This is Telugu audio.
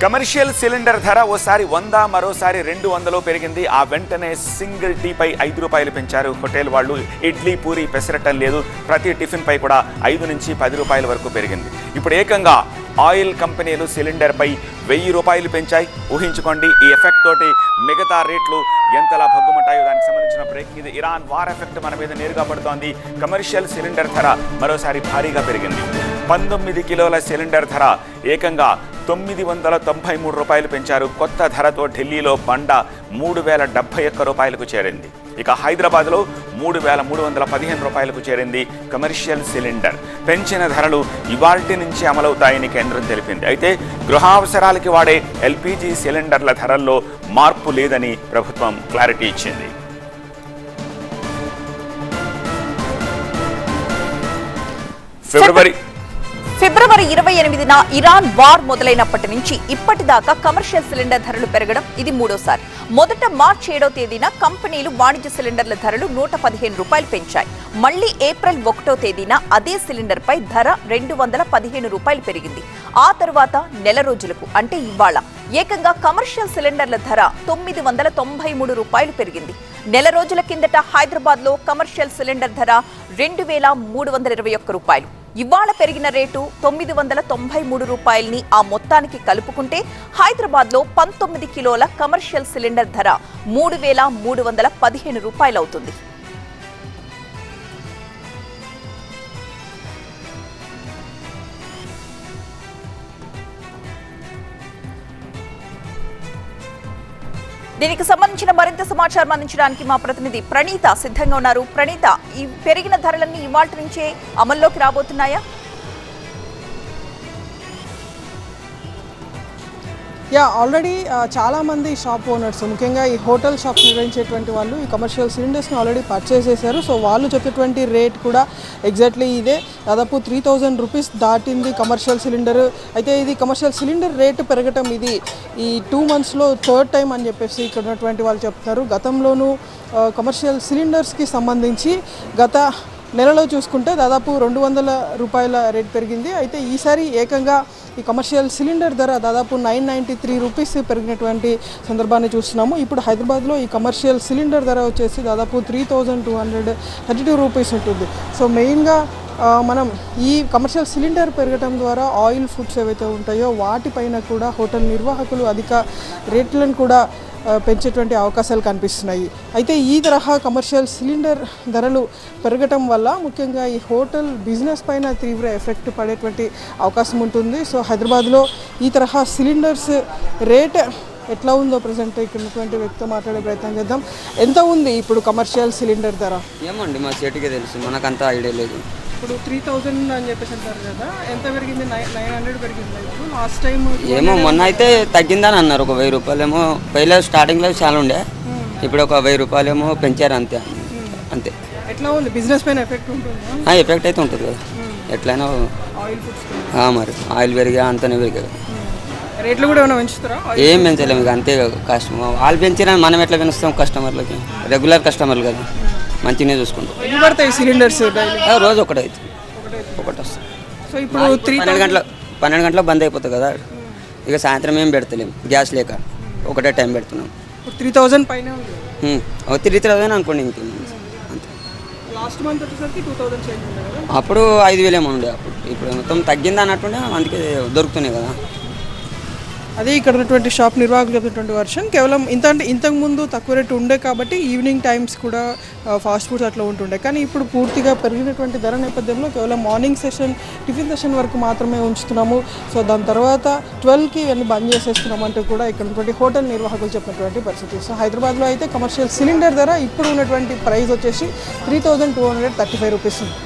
కమర్షియల్ సిలిండర్ ధర ఓసారి 100 మరోసారి 200 పెరిగింది. ఆ వెంటనే సింగిల్ టీపై 5 రూపాయలు పెంచారు హోటల్ వాళ్ళు. ఇడ్లీ పూరి పెసరటం లేదు. ప్రతి టిఫిన్ పై కూడా 5 నుంచి 10 రూపాయల వరకు పెరిగింది. ఇప్పుడు ఏకంగా ఆయిల్ కంపెనీలు సిలిండర్ పై 1000 రూపాయలు పెంచాయి. ఊహించుకోండి ఈ ఎఫెక్ట్ తోటి మిగతా రేట్లు ఎంతలా భగ్గుమంటాయో. దానికి సంబంధించిన బ్రేక్ ఇది. ఇరాన్ వార్ ఎఫెక్ట్ మన మీద నేరుగా పడుతోంది. కమర్షియల్ సిలిండర్ ధర మరోసారి భారీగా పెరిగింది. 19 కిలోల సిలిండర్ ధర ఏకంగా 993 రూపాయలు పెంచారు. కొత్త ధరతో ఢిల్లీలో బండ 3071 రూపాయలకు చేరింది. ఇక హైదరాబాద్లో 3315 రూపాయలకు చేరింది కమర్షియల్ సిలిండర్. పెంచిన ధరలు ఇవాల్టి నుంచి అమలవుతాయని కేంద్రం తెలిపింది. అయితే గృహావసరాలకి వాడే ఎల్పీజీ సిలిండర్ల ధరల్లో మార్పు లేదని ప్రభుత్వం క్లారిటీ ఇచ్చింది. ఫిబ్రవరి 28న ఇరాన్ వార్ మొదలైనప్పటి నుంచి ఇప్పటిదాకా కమర్షియల్ సిలిండర్ ధరలు పెరగడం ఇది మూడోసారి. మొదట మార్చి 7వ తేదీన కంపెనీలు వాణిజ్య సిలిండర్ల ధరలు 115 రూపాయలు పెంచాయి. మళ్లీ ఏప్రిల్ 1వ తేదీన అదే సిలిండర్ పై ధర 215 రూపాయలు పెరిగింది. ఆ తర్వాత నెల రోజులకు అంటే ఇవాళ ఏకంగా కమర్షియల్ సిలిండర్ల ధర 993 రూపాయలు పెరిగింది. నెల రోజుల కిందట హైదరాబాద్ లో కమర్షియల్ సిలిండర్ ధర 2321 రూపాయలు. ఇవాళ పెరిగిన రేటు 993 రూపాయలని ఆ మొత్తానికి కలుపుకుంటే హైదరాబాద్ లో 19 కిలోల కమర్షియల్ సిలిండర్ ధర 3315 రూపాయలు అవుతుంది. దీనికి సంబంధించిన మరింత సమాచారం అందించడానికి మా ప్రతినిధి ప్రణీత సిద్ధంగా ఉన్నారు. ప్రణీత, ఈ పెరిగిన ధరలన్నీ ఇవాళ నుంచే అమల్లోకి రాబోతున్నాయా? ఆల్రెడీ చాలామంది షాప్ ఓనర్స్, ముఖ్యంగా ఈ హోటల్ షాప్స్ నిర్వహించేటువంటి వాళ్ళు ఈ కమర్షియల్ సిలిండర్స్ని ఆల్రెడీ పర్చేస్ చేశారు. సో వాళ్ళు చెప్పేటువంటి రేట్ కూడా ఎగ్జాక్ట్లీ ఇదే. దాదాపు 3000 రూపీస్ దాటింది కమర్షియల్ సిలిండర్. అయితే ఇది కమర్షియల్ సిలిండర్ రేటు పెరగటం ఇది ఈ 2 మంత్స్లో థర్డ్ టైం అని చెప్పేసి ఇక్కడ ఉన్నటువంటి వాళ్ళు చెప్తున్నారు. గతంలోనూ కమర్షియల్ సిలిండర్స్కి సంబంధించి గత నెలలో చూసుకుంటే దాదాపు 200 రూపాయల రేట్ పెరిగింది. అయితే ఈసారి ఏకంగా ఈ కమర్షియల్ సిలిండర్ ధర దాదాపు 993 రూపీస్ పెరిగినటువంటి సందర్భాన్ని చూస్తున్నాము. ఇప్పుడు హైదరాబాద్లో ఈ కమర్షియల్ సిలిండర్ ధర వచ్చేసి దాదాపు 3232 రూపీస్ ఉంటుంది. సో మెయిన్గా మనం ఈ కమర్షియల్ సిలిండర్ పెరగడం ద్వారా ఆయిల్ ఫుడ్స్ ఏవైతే ఉంటాయో వాటిపైన కూడా హోటల్ నిర్వాహకులు అధిక రేట్లను కూడా పెంచేటువంటి అవకాశాలు కనిపిస్తున్నాయి. అయితే ఈ తరహా కమర్షియల్ సిలిండర్ ధరలు పెరగటం వల్ల ముఖ్యంగా ఈ హోటల్ బిజినెస్ పైన తీవ్ర ఎఫెక్ట్ పడేటువంటి అవకాశం ఉంటుంది. సో హైదరాబాద్లో ఈ తరహా సిలిండర్స్ రేట్ ఎట్లా ఉందో ప్రజెంట్ ఇక్కడ ఉన్నటువంటి వ్యక్తితో మాట్లాడే ప్రయత్నం చేద్దాం. ఎంత ఉంది ఇప్పుడు కమర్షియల్ సిలిండర్ ధర? ఏమండి మా చేతికే తెలుసు, మనకంతా ఐడియా లేదు. ఇప్పుడు 3000 అని చెప్పేసి అంటారు కదా, ఎంత పెరిగింది? 900 పెరిగింది. ఇప్పుడు లాస్ట్ టైం ఏమో మొన్న అయితే తగ్గిందని అన్నారు. ఒక 1000 రూపాయలు ఏమో పైల స్టార్టింగ్లో చాలా ఉండే, ఇప్పుడు ఒక 1000 రూపాయలు ఏమో పెంచారు అంతే. అంతే. ఎట్లా ఉంది బిజినెస్ పైన ఎఫెక్ట్ ఉంటుందా? ఎఫెక్ట్ అయితే ఉంటుంది కదా, ఎట్లయినా. ఆయిల్ ఫుడ్స్ మరి ఆయిల్ పెరిగా అంతనే పెరిగా. రేట్లు కూడా ఏమైనా పెంచుతారా? ఏం పెంచలేము ఇక, అంతే కస్టమర్ వాళ్ళు పెంచినా మనం ఎట్లా పెంచుతాం? కస్టమర్లకి రెగ్యులర్ కస్టమర్లు కదా, మంచిగానే చూసుకుంటాం. ఎన్ని పడతాయి సిలిండర్స్? రోజు ఒకటి వస్తుంది. సో ఇప్పుడు 12 గంటలకు బంద్ అయిపోతుంది కదా, ఇక సాయంత్రం ఏం పెడతలేము గ్యాస్ లేక, ఒకటే టైం పెడుతున్నాం. 3000 పైన 3000 అనుకోండి. ఇంకేం అంతే. లాస్ట్ మంత్ వచ్చేసరికి 2000 చేంజ్ ఉంది కదా, అప్పుడు 5000 ఏమో ఉండే. అప్పుడు ఇప్పుడు మొత్తం తగ్గింది అన్నట్టుండే, అందుకే దొరుకుతున్నాయి కదా. అదే ఇక్కడ ఉన్నటువంటి షాప్ నిర్వాహకులు చెప్తున్నటువంటి వర్షన్. కేవలం ఇంతకుముందు తక్కువ రేటు ఉండే కాబట్టి ఈవినింగ్ టైమ్స్ కూడా ఫాస్ట్ ఫుడ్స్ అట్లా ఉంటుండే. కానీ ఇప్పుడు పూర్తిగా పెరిగినటువంటి ధర నేపథ్యంలో కేవలం మార్నింగ్ సెషన్, టిఫిన్ సెషన్ వరకు మాత్రమే ఉంచుతున్నాము. సో దాని తర్వాత 12కి ఇవన్నీ బంద్ చేసేస్తున్నాం అంటూ కూడా ఇక్కడ ఉన్నటువంటి హోటల్ నిర్వాహకులు చెప్పినటువంటి పరిస్థితి. సో హైదరాబాద్లో అయితే కమర్షియల్ సిలిండర్ ధర ఇప్పుడు ఉన్నటువంటి ప్రైస్ వచ్చేసి 3235 రూపీస్ ఉంది.